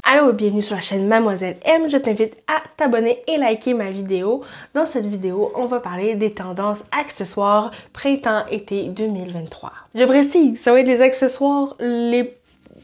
Allô et bienvenue sur la chaîne Mademoiselle M. Je t'invite à t'abonner et liker ma vidéo. Dans cette vidéo, on va parler des tendances accessoires printemps-été 2023. Je précise, ça va être les accessoires, les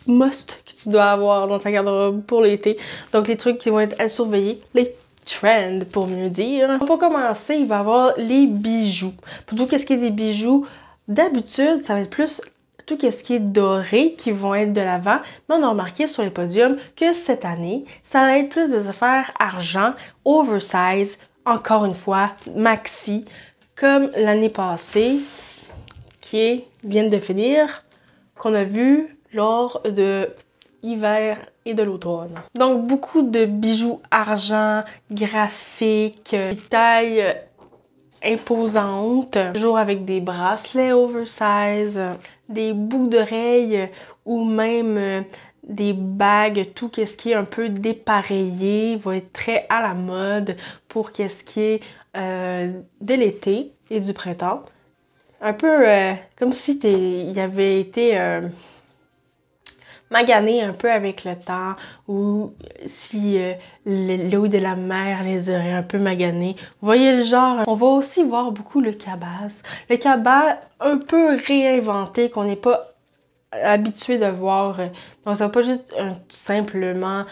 must que tu dois avoir dans ta garde-robe pour l'été. Donc les trucs qui vont être à surveiller, les trends pour mieux dire. Pour commencer, il va y avoir les bijoux. Pour tout ce qui est des bijoux, d'habitude, ça va être plus tout ce qui est doré qui vont être de l'avant, mais on a remarqué sur les podiums que cette année, ça va être plus des affaires argent, oversize, encore une fois, maxi, comme l'année passée, vient de finir, qu'on a vu lors de l'hiver et de l'automne. Donc, beaucoup de bijoux argent, graphiques, taille imposante, toujours avec des bracelets oversize, des boucles d'oreilles ou même des bagues, tout ce qui est un peu dépareillé va être très à la mode pour ce qui est de l'été et du printemps. Un peu comme si il avait été magané un peu avec le temps ou si l'eau de la mer les aurait un peu maganés. Vous voyez le genre? On va aussi voir beaucoup le cabas. Le cabas un peu réinventé qu'on n'est pas habitué de voir. Donc ça va pas juste simplement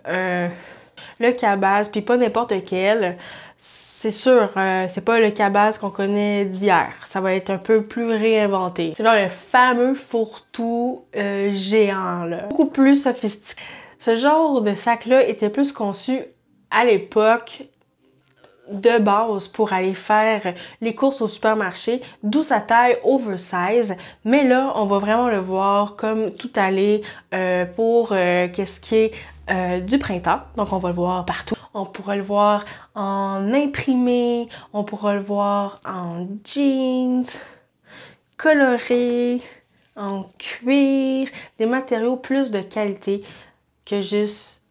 le cabas, puis pas n'importe quel. C'est sûr, c'est pas le cabas qu'on connaît d'hier. Ça va être un peu plus réinventé. C'est genre le fameux fourre-tout géant, là. Beaucoup plus sophistiqué. Ce genre de sac-là était plus conçu à l'époque de base pour aller faire les courses au supermarché, d'où sa taille oversize. Mais là, on va vraiment le voir comme tout aller pour qu'est-ce qui est du printemps. Donc, on va le voir partout. On pourra le voir en imprimé, on pourra le voir en jeans, coloré, en cuir, des matériaux plus de qualité que juste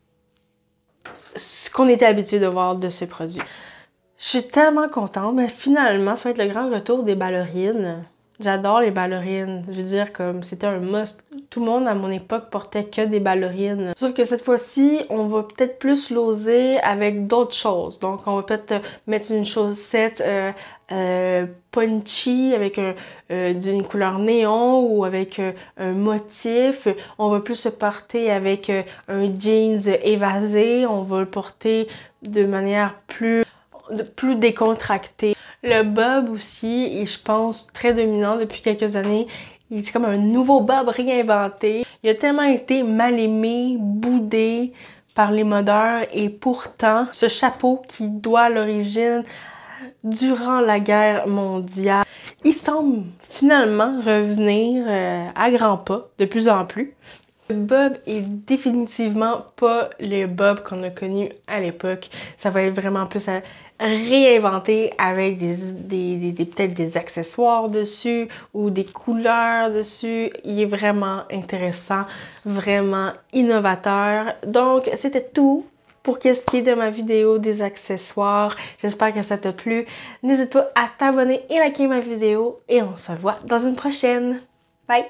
ce qu'on était habitué de voir de ce produit. Je suis tellement contente, mais finalement, ça va être le grand retour des ballerines. J'adore les ballerines. Je veux dire, comme c'était un must. Tout le monde à mon époque portait que des ballerines. Sauf que cette fois-ci, on va peut-être plus l'oser avec d'autres choses. Donc, on va peut-être mettre une chaussette punchy avec d'une couleur néon ou avec un motif. On va plus se porter avec un jeans évasé. On va le porter de manière plus décontractée. Le bob aussi est, je pense, très dominant depuis quelques années. C'est comme un nouveau bob réinventé. Il a tellement été mal aimé, boudé par les modeurs et pourtant, ce chapeau qui doit à l'origine durant la guerre mondiale, il semble finalement revenir à grands pas de plus en plus. Le bob est définitivement pas le bob qu'on a connu à l'époque. Ça va être vraiment plus à réinventer avec peut-être des accessoires dessus ou des couleurs dessus. Il est vraiment intéressant, vraiment innovateur. Donc, c'était tout pour ce qui est de ma vidéo des accessoires. J'espère que ça t'a plu. N'hésite pas à t'abonner et liker ma vidéo et on se voit dans une prochaine. Bye!